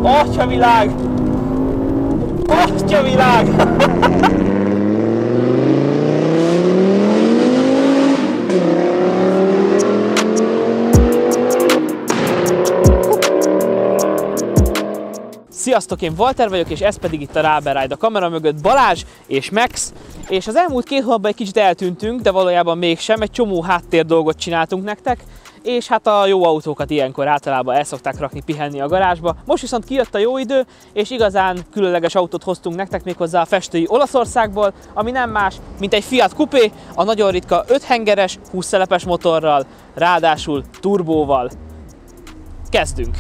Atyavilág! Atyavilág! Sziasztok, én Walter vagyok, és ez pedig itt a Rubber Ride. A kamera mögött Balázs és Max, és az elmúlt 2 hónapban egy kicsit eltűntünk, de valójában mégsem, egy csomó háttér dolgot csináltunk nektek, és hát a jó autókat ilyenkor általában el szokták rakni pihenni a garázsba. Most viszont kijött a jó idő, és igazán különleges autót hoztunk nektek, méghozzá a festői Olaszországból, ami nem más, mint egy Fiat Coupé, a nagyon ritka 5 hengeres, 20 szelepes motorral, ráadásul turbóval. Kezdünk!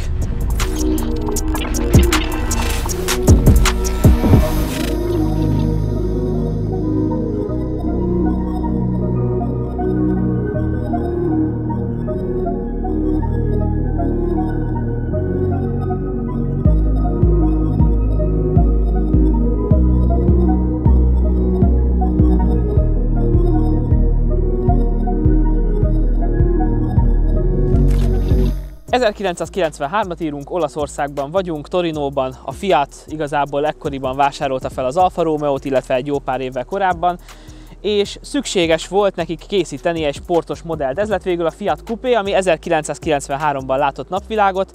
...1993-at írunk, Olaszországban vagyunk, Torinóban. A Fiat igazából ekkoriban vásárolta fel az Alfa Romeo-t, illetve egy jó pár évvel korábban, és szükséges volt nekik készíteni egy sportos modellt. Ez lett végül a Fiat Coupé, ami 1993-ban látott napvilágot,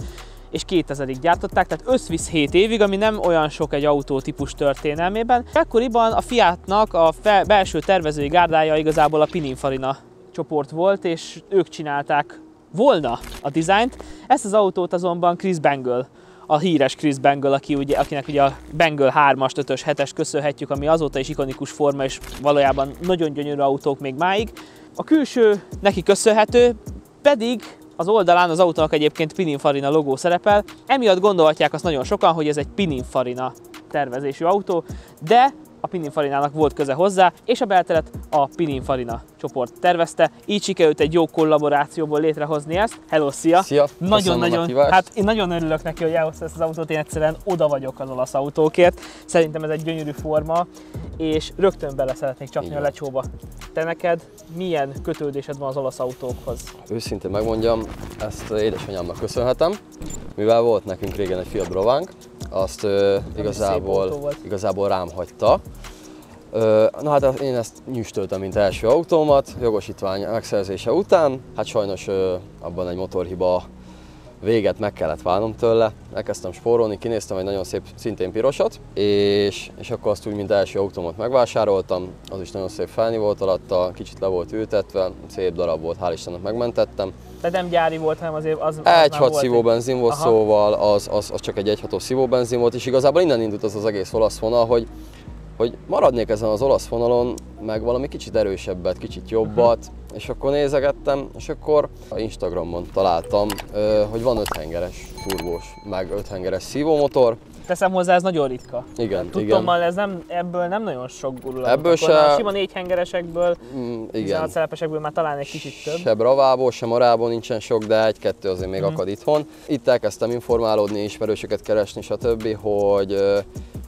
és 2000-ig gyártották, tehát összvisz 7 évig, ami nem olyan sok egy autótípus történelmében. Ekkoriban a Fiatnak a belső tervezői gárdája igazából a Pininfarina csoport volt, és ők csinálták volna a dizájnt. Ezt az autót azonban Chris Bangle, a híres Chris Bangle, akinek ugye a Bangle 3-as, 5-ös, 7-es köszönhetjük, ami azóta is ikonikus forma, és valójában nagyon gyönyörű autók még máig. A külső neki köszönhető, pedig az oldalán az autónak egyébként Pininfarina logó szerepel. Emiatt gondolhatják azt nagyon sokan, hogy ez egy Pininfarina tervezésű autó, de a Pininfarinának volt köze hozzá, és a belteret a Pininfarina csoport tervezte. Így sikerült egy jó kollaborációból létrehozni ezt. Hello, szia! Szia! Nagyon, hát én nagyon örülök neki, hogy elhozta ezt az autót, én egyszerűen oda vagyok az olasz autókért. Szerintem ez egy gyönyörű forma, és rögtön bele szeretnék csapni a lecsóba. Te neked milyen kötődésed van az olasz autókhoz? Őszintén megmondjam, ezt édesanyámnak köszönhetem, mivel volt nekünk régen egy Fiat Bravánk, azt igazából rám hagyta. Na hát én ezt nyüstöltem, mint első autómat, jogosítvány megszerzése után. Hát sajnos abban egy motorhiba véget meg kellett válnom tőle. Elkezdtem spórolni, kinéztem egy nagyon szép, szintén pirosat, és akkor azt úgy, mint első autómat megvásároltam. Az is nagyon szép felni volt alatta, kicsit le volt ültetve, szép darab volt, hál' Istennek megmentettem. Tehát nem gyári volt, hanem azért az 1.6 szívóbenzin volt, szóval az csak egy 1.6-os szívóbenzin volt, és igazából innen indult az egész olasz vonal, hogy maradnék ezen az olasz vonalon, meg valami kicsit erősebbet, kicsit jobbat, és akkor nézegettem, és akkor Instagramon találtam, hogy van 5 hengeres turbós, meg 5 hengeres szívómotor. Teszem hozzá, ez nagyon ritka. Igen, tudtommal ebből nem nagyon sok gurul. Ebből se... Sima 4 hengeresekből, 16 szelepesekből már talán egy kicsit több. Se Bravából, se Marából nincsen sok, de 1-2 azért még akad itthon. Itt elkezdtem informálódni, ismerősöket keresni, stb.,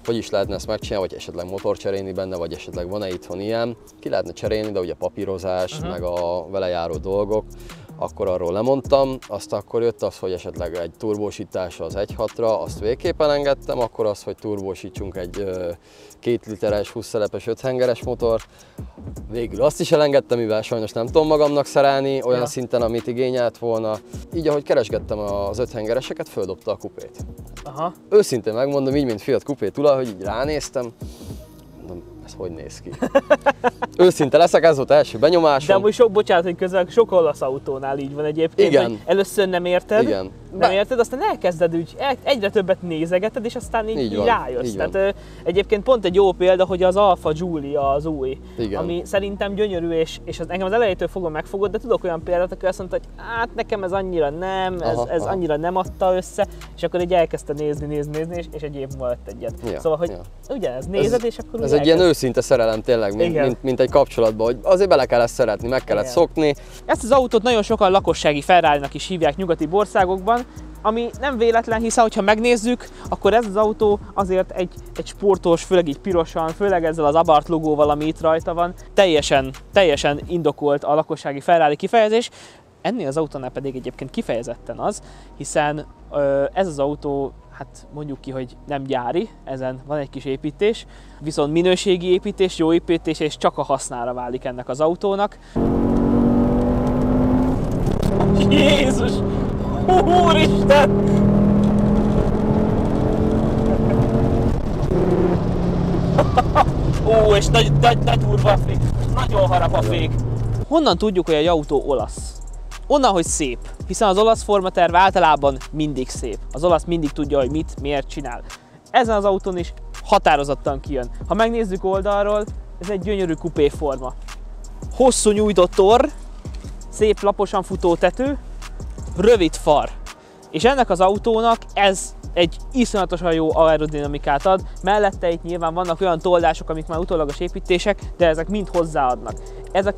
hogy is lehetne ezt megcsinálni, vagy esetleg motor cserélni benne, vagy esetleg van-e itthon ilyen. Ki lehetne cserélni, de ugye papírozás, meg a vele járó dolgok. Akkor arról lemondtam, azt akkor jött az, hogy esetleg egy turbósítás az 1.6-ra, azt végképpen engedtem, akkor az, hogy turbósítsunk egy 2 literes, 20 szelepes 5 hengeres motor. Végül azt is elengedtem, mivel sajnos nem tudom magamnak szerelni olyan szinten, amit igényelt volna. Így ahogy keresgettem az 5 hengereseket, földobta a kupét. Aha. Őszintén megmondom, így mint Fiat Coupé tula, hogy így ránéztem, mondom, ez hogy néz ki? Őszinte leszek, ez volt első benyomásom. De amúgy bocsánat, hogy közben sok olasz autónál így van egyébként. Igen. Először nem érted, Igen. nem érted, aztán elkezded úgy, egyre többet nézegeted, és aztán így rájössz. Így Tehát egyébként pont egy jó példa, hogy az Alfa Giulia az új, igen, ami szerintem gyönyörű, és engem az elejétől fogom megfogod, de tudok olyan példát, aki azt mondta, hogy hát nekem ez annyira nem, ez annyira nem adta össze, és akkor így elkezdte nézni, és egy év múlva lett egyet. Ja, szóval, hogy ugyanez, nézed, és akkor ez egy ilyen őszinte szerelem tényleg, mint egy kapcsolatban, hogy azért bele kell ezt szeretni, meg kellett szokni. Ezt az autót nagyon sokan lakossági Ferrarinak is hívják nyugati országokban, ami nem véletlen, hiszen hogyha megnézzük, akkor ez az autó azért egy sportos, főleg így pirosan, főleg ezzel az Abarth logóval, ami itt rajta van, teljesen indokolt a lakossági Ferrari kifejezés. Ennél az autónál pedig egyébként kifejezetten az, hiszen ez az autó hát mondjuk ki, hogy nem gyári, ezen van egy kis építés, viszont minőségi építés, jó építés, és csak a hasznára válik ennek az autónak. Jézus! Úristen! Ó, és nagy durva a fék, nagyon harap a fék. Honnan tudjuk, hogy egy autó olasz? Onnan, hogy szép, hiszen az olasz formaterv általában mindig szép. Az olasz mindig tudja, hogy mit, miért csinál. Ezen az autón is határozottan kijön. Ha megnézzük oldalról, ez egy gyönyörű kupéforma. Hosszú nyújtott torr, szép laposan futó tető, rövid far. És ennek az autónak ez egy iszonyatosan jó aerodinamikát ad, mellette itt nyilván vannak olyan toldások, amik már utólagos építések, de ezek mind hozzáadnak. Ez a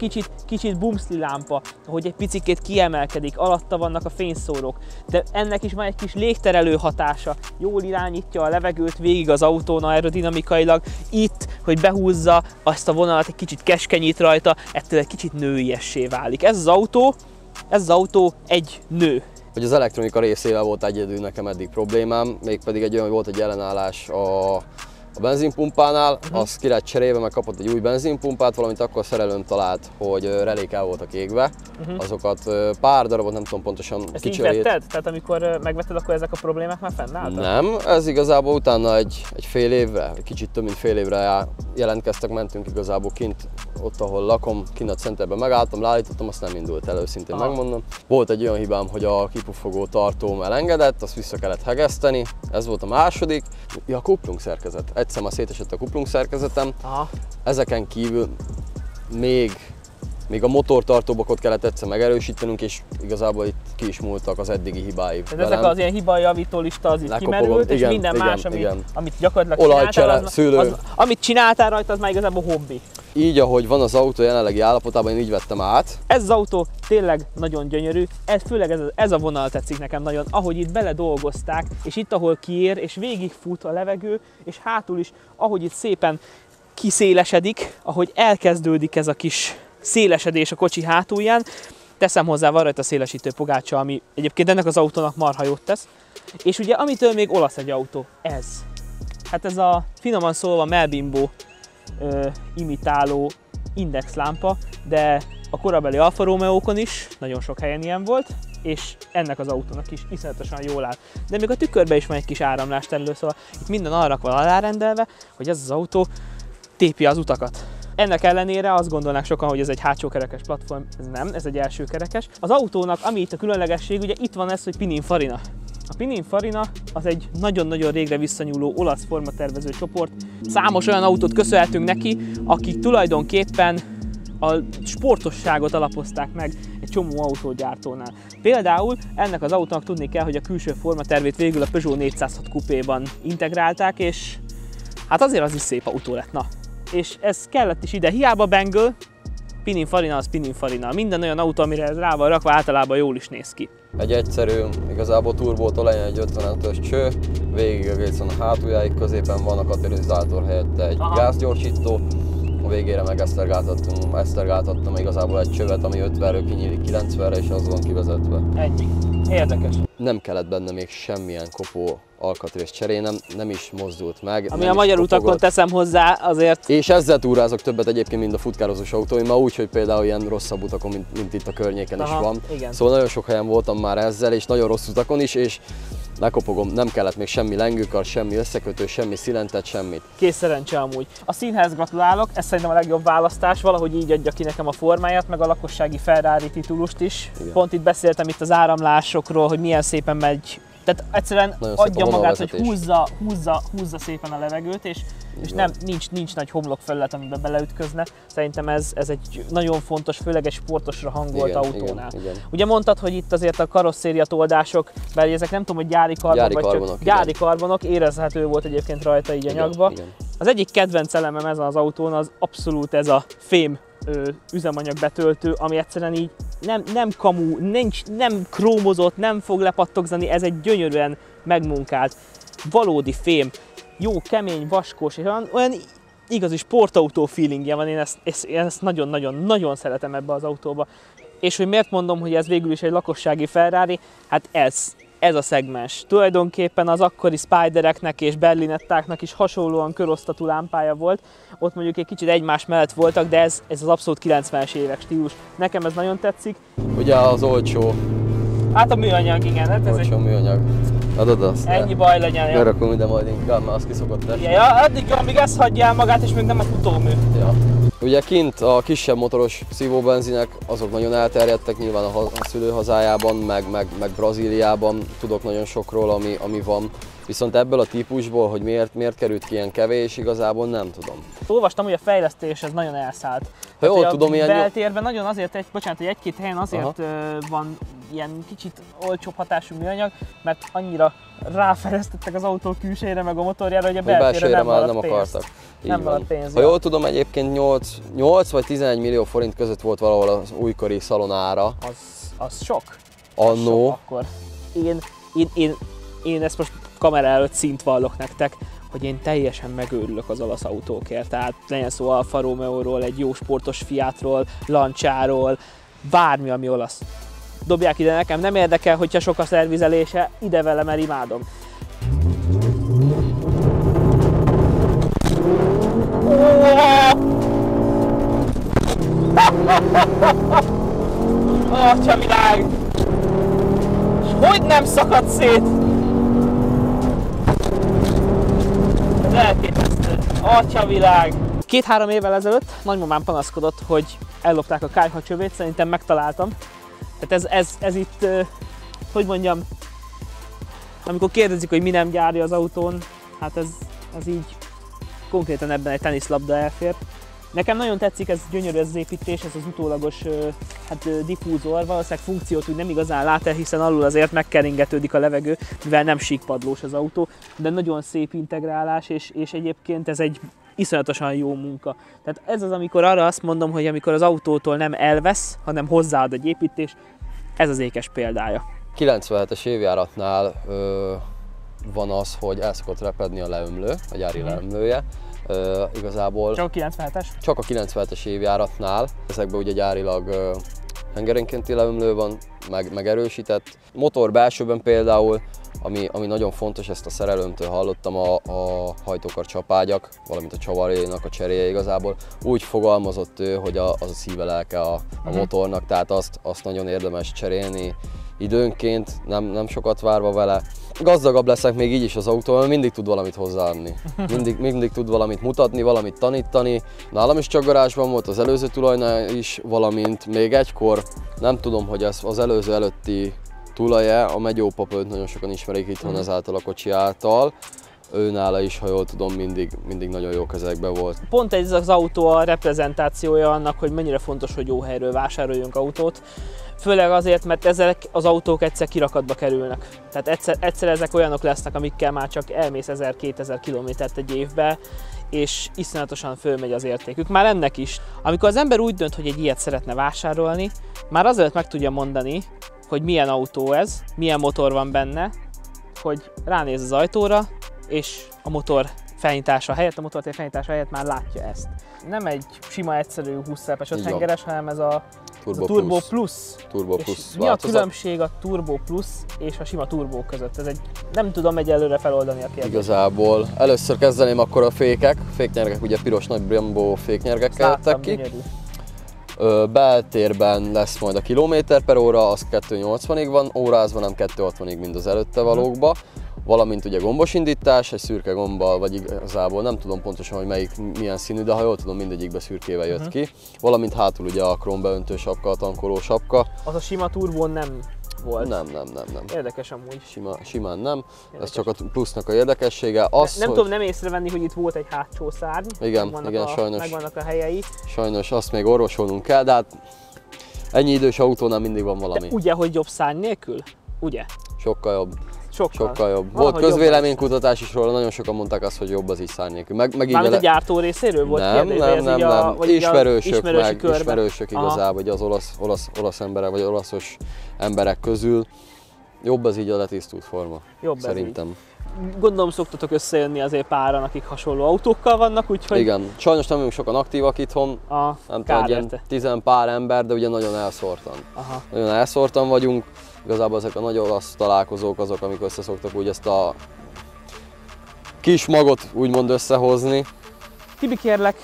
kicsit bumszli lámpa, ahogy egy picikét kiemelkedik, alatta vannak a fényszórók, de ennek is van egy kis légterelő hatása, jól irányítja a levegőt végig az autón aerodinamikailag, itt, hogy behúzza azt a vonalat, egy kicsit keskenyít rajta, ettől egy kicsit nőiessé válik. Ez az autó egy nő. Hogy az elektronika részével volt egyedül nekem eddig problémám, mégpedig egy olyan, hogy volt egy ellenállás a benzinpumpánál, az ki lett cserélve, meg kapott egy új benzinpumpát, valamint akkor szerelőm talált, hogy relék el voltak égve. Azokat pár darabot, nem tudom pontosan ezt kicserélt. így vetted? Tehát amikor megvetted, akkor ezek a problémák már fennálltak? Nem, ez igazából utána egy fél évre, kicsit több mint fél évre jelentkeztek, mentünk igazából kint, ott ahol lakom, kint a centerben megálltam, leállítottam, azt nem indult el, őszintén megmondom. Volt egy olyan hibám, hogy a kipufogó tartóm elengedett, azt vissza kellett hegeszteni, ez volt a második. Ja, a kuplung szerkezet. Egyszer már szétesett a kuplung szerkezetem. Aha. Ezeken kívül még a motortartóbakot kellett egyszer megerősítenünk, és igazából itt ki is múltak az eddigi hibáim. Tehát ezek az ilyen hibajavító lista az itt kimerült, és igen, minden más, amit gyakorlatilag olajcsere, szőlő. Amit csináltál rajta, az már igazából hobbi. Így, ahogy van az autó jelenlegi állapotában, én így vettem át. Ez az autó tényleg nagyon gyönyörű, főleg ez a vonal tetszik nekem nagyon, ahogy itt bele dolgozták, és itt ahol kiér, és végigfut a levegő, és hátul is, ahogy itt szépen kiszélesedik, ahogy elkezdődik ez a kis szélesedés a kocsi hátulján. Teszem hozzá, van rajta szélesítő pogácsa, ami egyébként ennek az autónak marha jót tesz. És ugye amitől még olasz egy autó, ez. Hát ez a finoman szólva Melbimbo imitáló indexlámpa, de a korabeli Alfa Romeo-kon is nagyon sok helyen ilyen volt, és ennek az autónak is iszonyatosan jól áll. De még a tükörben is van egy kis áramlásterelő, szóval itt minden arra van alárendelve, hogy ez az autó tépi az utakat. Ennek ellenére azt gondolnák sokan, hogy ez egy hátsókerekes platform, ez nem, ez egy elsőkerekes. Az autónak, ami itt a különlegesség, ugye itt van ez, hogy Pininfarina. A Pininfarina az egy nagyon-nagyon régre visszanyúló olasz formatervező csoport. Számos olyan autót köszönhetünk neki, akik tulajdonképpen a sportosságot alapozták meg egy csomó autógyártónál. Például ennek az autónak tudni kell, hogy a külső formatervét végül a Peugeot 406 Coupéban integrálták, és hát azért az is szép autó lett, na. És ez kellett is ide, hiába Bengal, Pininfarina az Pininfarina. Minden olyan autó, amire ez rá van rakva, általában jól is néz ki. Egy egyszerű, igazából turbót legyen egy 55-ös cső, végig egészen a hátuljáig, középen van a katalizátor helyette egy gázgyorsító, a végére meg esztergáltattam igazából egy csövet, ami 50-ről kinyílik 90-re, és az van kivezetve. Ennyi. Érdekes. Nem kellett benne még semmilyen kopó alkatrész cserélnem, nem is mozdult meg. Ami a magyar utakon teszem hozzá azért. És ezzel túrázok többet egyébként, mint a futkározós autóimmal, úgyhogy például ilyen rosszabb utakon, mint itt a környéken is van. Igen. Szóval nagyon sok helyen voltam már ezzel, és nagyon rossz utakon is, és lekopogom, nem kellett még semmi lengőkar, semmi összekötő, semmi szilentet, semmit. Kész szerencse amúgy. A színhez gratulálok, ez szerintem a legjobb választás, valahogy így adja ki nekem a formáját, meg a lakossági Ferrari titulust is. Igen. Pont itt beszéltem itt az áramlásokról, hogy milyen szépen megy. Tehát egyszerűen nagyon adja magát, hogy húzza szépen a levegőt, és nincs nagy homlokfelület, amiben beleütközne. Szerintem ez egy nagyon fontos, főleg egy sportosra hangolt autónál. Igen. Ugye mondtad, hogy itt azért a karosszéria toldások, bár ezek nem tudom, hogy gyári karbonok, érezhető volt egyébként rajta így anyagba. Igen. Az egyik kedvenc elemem ezen az autón az abszolút ez a fém üzemanyag betöltő, ami egyszerűen így nem kamú, nem krómozott, nem fog lepattogzani, ez egy gyönyörűen megmunkált, valódi fém, jó, kemény, vaskos, és olyan igazi sportautó feelingje van, én ezt nagyon-nagyon szeretem ebbe az autóba. És hogy miért mondom, hogy ez végül is egy lakossági Ferrari, hát ez a szegmens. Tulajdonképpen az akkori Spidereknek és Berlinettáknak is hasonlóan körosztatú lámpája volt. Ott mondjuk egy kicsit egymás mellett voltak, de ez az abszolút 90-es évek stílus. Nekem ez nagyon tetszik. Ugye az olcsó. Hát a műanyag, igen. Hát ez olcsó műanyag. Adod azt? Ennyi baj legyen. Ja. Berakom ide majd inkább, mert az ki szokott esni. Ja, addig, amíg ezt hagyja el magát, és még nem a futómű. Ja. Ugye kint a kisebb motoros szívóbenzinek, azok nagyon elterjedtek nyilván a szülőhazájában, meg Brazíliában tudok nagyon sokról, ami van. Viszont ebből a típusból, hogy miért került ki ilyen kevés, igazából nem tudom. Olvastam, hogy a fejlesztés ez nagyon elszállt. Ha jól tudom, ilyen beltérben nagyon azért, hogy egy-két helyen azért van ilyen kicsit olcsóbb hatású műanyag, mert annyira ráfejlesztettek az autó külsejére meg a motorjára, hogy a beltérre nem akartak. Nem van pénz. Ha jól tudom, egyébként 8 vagy 11 millió forint között volt valahol az újkori szalonára. Az sok. Annó. Akkor én ezt most kamera előtt szint vallok nektek, hogy én teljesen megőrülök az olasz autókért. Tehát legyen szó Alfa Romeo-ról, egy jó sportos Fiatról, Lanciáról, bármi, ami olasz. Dobják ide nekem, nem érdekel, hogyha sok a szervizelése, ide vele, mert imádom. Atyavilág! És hogy nem szakad szét? Ez elképesztő. Atyavilág! 2-3 évvel ezelőtt nagymamám panaszkodott, hogy ellopták a kályhacsövét, szerintem megtaláltam. Tehát ez itt, hogy mondjam, amikor kérdezik, hogy mi nem gyári az autón, hát ez így konkrétan ebben egy teniszlabda elfér. Nekem nagyon tetszik, ez gyönyörű ez az építés, ez az utólagos diffúzor, valószínűleg funkciót úgy nem igazán lát el, hiszen alul azért megkeringetődik a levegő, mivel nem síkpadlós az autó, de nagyon szép integrálás, és egyébként ez egy iszonyatosan jó munka. Tehát ez az, amikor arra azt mondom, hogy amikor az autótól nem elvesz, hanem hozzáad egy építés, ez az ékes példája. 97-es évjáratnál van az, hogy el szokott repedni a leömlő, a gyári leömlője. Igazából csak a 97-es? Csak a 97-es évjáratnál. Ezekben ugye gyárilag hengerénkénti leömlő van, meg erősített. Motor belsőben például, ami nagyon fontos, ezt a szerelőmtől hallottam, a hajtókar csapágyak, valamint a csavarjának a cseréje igazából. Úgy fogalmazott ő, hogy az a szíve lelke a motornak, tehát azt nagyon érdemes cserélni időnként, nem sokat várva vele. Gazdagabb leszek még így is az autó, mert mindig tud valamit hozzáadni. Mindig tud valamit mutatni, valamit tanítani. Nálam is csak garázsban volt, az előző tulajnál is, valamint még egykor, nem tudom, hogy ez az előző előtti tulaja, a Megyópap, őt nagyon sokan ismerik itthon ezáltal a kocsi által. Ő nála is, ha jól tudom, mindig nagyon jó kezekben volt. Pont ez az autó a reprezentációja annak, hogy mennyire fontos, hogy jó helyről vásároljunk autót. Főleg azért, mert ezek az autók egyszer kirakatba kerülnek. Tehát egyszer ezek olyanok lesznek, amikkel már csak elmész 1000-2000 kilométert egy évbe, és iszonyatosan fölmegy az értékük. Már ennek is. Amikor az ember úgy dönt, hogy egy ilyet szeretne vásárolni, már azelőtt meg tudja mondani, hogy milyen autó ez, milyen motor van benne, hogy ránéz az ajtóra, és a motor felnyitása helyett, a motortér felnyitása helyett már látja ezt. Nem egy sima, egyszerű 20 szerepes 5 hengeres, hanem ez a Turbo Plus. Turbo Plus. Mi a különbség a Turbo Plus és a sima Turbo között? Ez nem tudom egyelőre feloldani a kérdést. Igazából először kezdeném akkor a féknyergek, ugye piros nagy Brembo féknyergekkel jöttek ki. Beltérben lesz majd a kilométer/óra, az 280-ig van órázva, nem 260-ig, mint az előtte valókba. Valamint ugye gombos indítás, egy szürke gombbal, vagy igazából nem tudom pontosan, hogy milyen színű, de ha jól tudom, mindegyikbe szürkével jött ki. Valamint hátul ugye a krombeöntő sapka, a tankoló sapka. Az a sima turbón nem volt? Nem. Érdekes amúgy. Simán nem. Érdekes. Ez csak a plusznak a érdekessége. Tudom nem észrevenni, hogy itt volt egy hátsó szárny. Igen, sajnos. Megvannak a helyei. Sajnos azt még orvosolnunk kell, de hát ennyi idős autónál mindig van valami. De ugye, hogy jobb szárny nélkül? Ugye? Sokkal jobb. Sokkal jobb. Volt közvéleménykutatás is róla, nagyon sokan mondták azt, hogy jobb az is szárny nélkül. Mármint a gyártó részéről volt kérdés? Nem. Ismerősök igazából, hogy az olasz emberek, vagy olaszos emberek közül. Jobb az így a letisztult forma, jobb szerintem. gondolom szoktatok összejönni azért páran, akik hasonló autókkal vannak, úgyhogy... Igen, sajnos nem vagyunk sokan aktívak itthon, nem tudom, ilyen 10 pár ember, de ugye nagyon elszórtan. Aha. Nagyon elszórtan vagyunk, igazából ezek a nagy olasz találkozók azok, amikor összeszoktak úgy ezt a kis magot úgymond összehozni. Tibi, kérlek,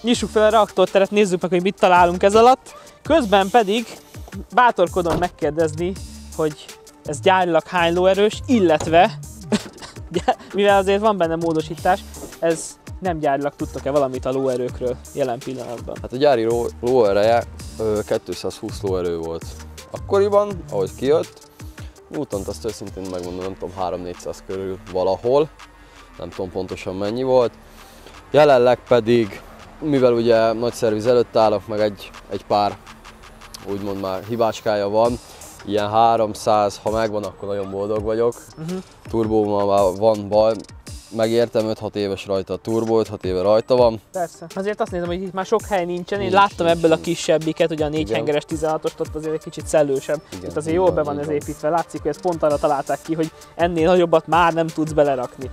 nyissuk fel a reaktorteret, nézzük meg, hogy mit találunk ez alatt. Közben pedig bátorkodom megkérdezni, hogy ez gyárilag hány lóerős, illetve, mivel azért van benne módosítás, ez nem gyárilag tudtok-e valamit a lóerőkről jelen pillanatban? Hát a gyári lóereje 220 lóerő volt akkoriban, ahogy kijött. Newtont azt őszintén megmondom, nem tudom, 300-400 körül valahol, nem tudom pontosan mennyi volt. Jelenleg pedig, mivel ugye nagy szerviz előtt állok, meg egy pár úgymond már hibácskája van, ilyen 300, ha megvan, akkor nagyon boldog vagyok. Turbóban van baj, megértem, 5-6 éves rajta a turbó, 5-6 éve rajta van. Persze. Azért azt nézem, hogy itt már sok hely nincsen. Én láttam ebből a kisebbiket, ugye a 4 hengeres 16-ost, ott azért egy kicsit szellősebb. Itt azért jól be van ez építve. Látszik, hogy ezt pont arra találták ki, hogy ennél nagyobbat már nem tudsz belerakni.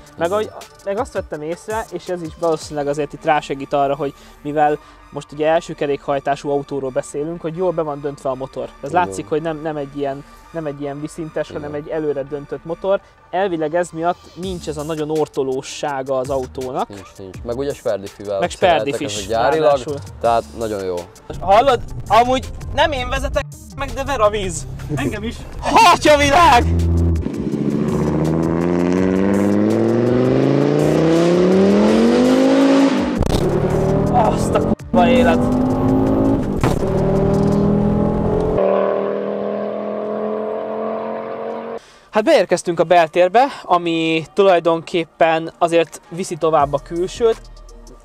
Meg azt vettem észre, és ez is valószínűleg azért itt rásegít arra, hogy mivel most ugye első kerékhajtású autóról beszélünk, hogy jól be van döntve a motor. Ez látszik, hogy nem egy ilyen viszintes, hanem egy előre döntött motor. Elvileg ez miatt nincs ez a nagyon ortolóssága az autónak. Nincs. Meg ugye sperdifűvel. Meg sperdif is. Gyárilag, tehát nagyon jó. Hallod? Amúgy nem én vezetek meg, de ver a víz. Engem is. Hatya világ! Azt a k***a élet! Hát beérkeztünk a beltérbe, ami tulajdonképpen azért viszi tovább a külsőt.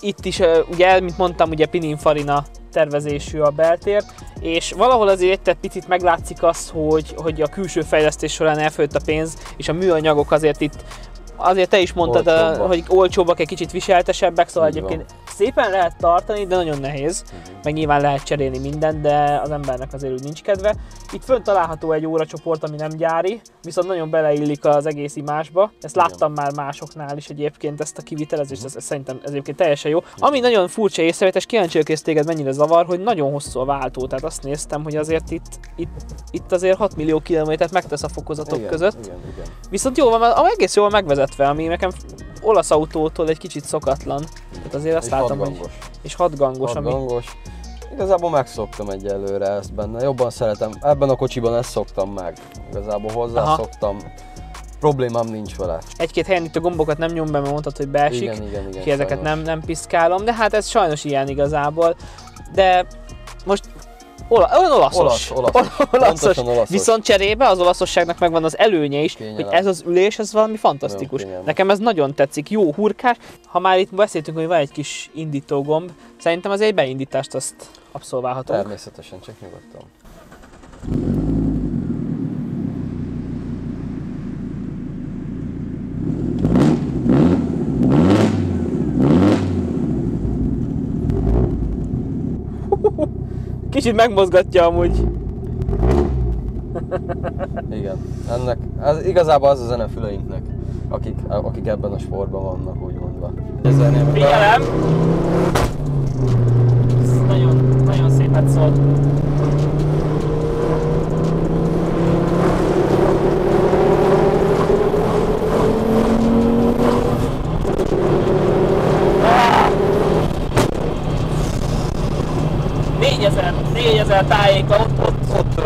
Itt is, ugye, mint mondtam, ugye Pininfarina tervezésű a beltér, és valahol azért egy picit meglátszik az, hogy a külső fejlesztés során elfogyott a pénz, és a műanyagok azért itt, azért te is mondtad, hogy olcsóbbak, egy kicsit viseltesebbek, szóval egyébként szépen lehet tartani, de nagyon nehéz. Meg nyilván lehet cserélni mindent, de az embernek azért úgy nincs kedve. Itt fönn található egy óracsoport, ami nem gyári, viszont nagyon beleillik az egész imázsba. Ezt láttam már másoknál is egyébként, ezt a kivitelezést, ez szerintem ez egyébként teljesen jó. Ami nagyon furcsa észrevetés, kíváncsi vagyok, hogy téged mennyire zavar, hogy nagyon hosszú a váltó. Tehát azt néztem, hogy azért itt azért 6 millió kilométert megtesz a fokozatok között. Igen. Viszont jó van, egész jól megvezetve, ami nekem olasz autótól egy kicsit szokatlan. Tehát azért azt látom, hogy... És 6 gangos. Igazából megszoktam egyelőre ezt benne, jobban szeretem, ebben a kocsiban ezt szoktam meg. Igazából hozzászoktam, problémám nincs vele. Egy-két helyen itt a gombokat nem nyom be, mert mondtad, hogy beesik, igen, ezeket nem piszkálom, de hát ez sajnos ilyen igazából. De most olaszos. Viszont cserébe az olaszosságnak megvan az előnye is, hogy ez az ülés, ez valami fantasztikus. Nekem ez nagyon tetszik, jó hurkás. Ha már itt beszéltünk, hogy van egy kis indítógomb, szerintem azért egy beindítást azt abszolválhatunk. Természetesen, csak nyugodtan. Kicsit megmozgatja amúgy. Igen, igazából az a zene füleinknek, akik ebben a sportban vannak, úgy mondva. Figyelem! Ez nagyon szépet szól. Négyezer tájéka, ott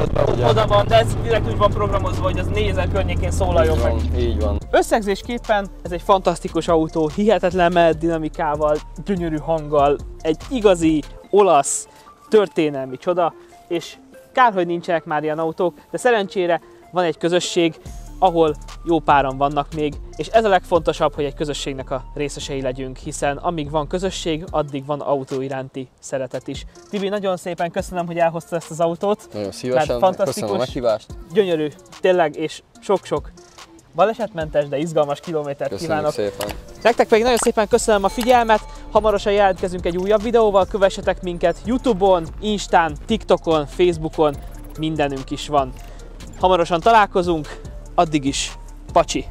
oda van, de ez direkt úgy van programozva, hogy az 4000 környékén szólaljon meg. Így van. Összegzésképpen ez egy fantasztikus autó, hihetetlen mehet dinamikával, gyönyörű hanggal, egy igazi olasz történelmi csoda, és kár, hogy nincsenek már ilyen autók, de szerencsére van egy közösség, ahol jó páran vannak még, és ez a legfontosabb, hogy egy közösségnek a részesei legyünk, hiszen amíg van közösség, addig van autó iránti szeretet is. Tibi, nagyon szépen köszönöm, hogy elhozta ezt az autót. Nagyon szívesen, köszönöm a meghívást. Gyönyörű, tényleg, és sok-sok balesetmentes, de izgalmas kilométert kívánok. Szépen. Nektek pedig nagyon szépen köszönöm a figyelmet, hamarosan jelentkezünk egy újabb videóval, kövessetek minket YouTube-on, Instán, TikTokon, Facebookon, mindenünk is van. Hamarosan találkozunk, addig is, pacsi!